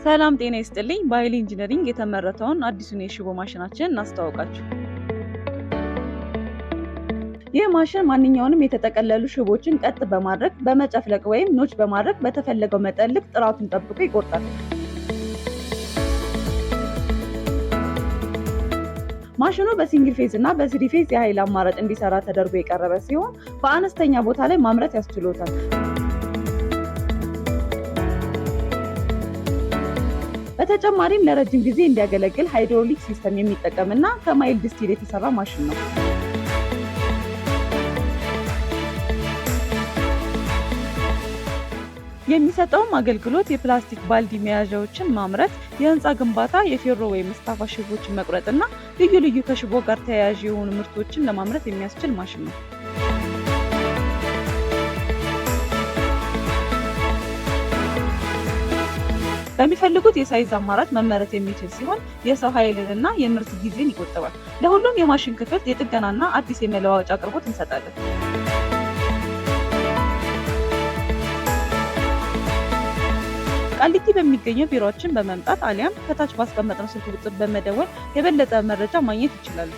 ሰላም ጤና ይስጥልኝ። በኃይሌ ኢንጂነሪንግ የተመረተውን አዲሱን የሽቦ ማሽናችንን እናስተዋውቃችሁ። ይህ ማሽን ማንኛውንም የተጠቀለሉ ሽቦችን ቀጥ በማድረግ በመጨፍለቅ ወይም ኖች በማድረግ በተፈለገው መጠን ልክ ጥራቱን ጠብቆ ይቆርጣል። ማሽኑ በሲንግል ፌዝ እና በስሪ ፌዝ የኃይል አማራጭ እንዲሰራ ተደርጎ የቀረበ ሲሆን በአነስተኛ ቦታ ላይ ማምረት ያስችሎታል። በተጨማሪም ለረጅም ጊዜ እንዲያገለግል ሃይድሮሊክ ሲስተም የሚጠቀምና ከማይልድ ስቲል የተሰራ ማሽን ነው። የሚሰጠውም አገልግሎት የፕላስቲክ ባልዲ መያዣዎችን ማምረት፣ የህንፃ ግንባታ፣ የፌሮ ወይም ስታፋ ሽቦችን መቁረጥና ልዩ ልዩ ከሽቦ ጋር ተያያዥ የሆኑ ምርቶችን ለማምረት የሚያስችል ማሽን ነው። በሚፈልጉት የሳይዝ አማራጭ መመረት የሚችል ሲሆን የሰው ኃይልንና የምርት ጊዜን ይቆጥባል። ለሁሉም የማሽን ክፍል የጥገናና አዲስ የመለዋወጫ አቅርቦት እንሰጣለን። ቃሊቲ በሚገኘው ቢሮአችን በመምጣት አሊያም ከታች ባስቀመጥነው ስልክ ቁጥር በመደወል የበለጠ መረጃ ማግኘት ይችላሉ።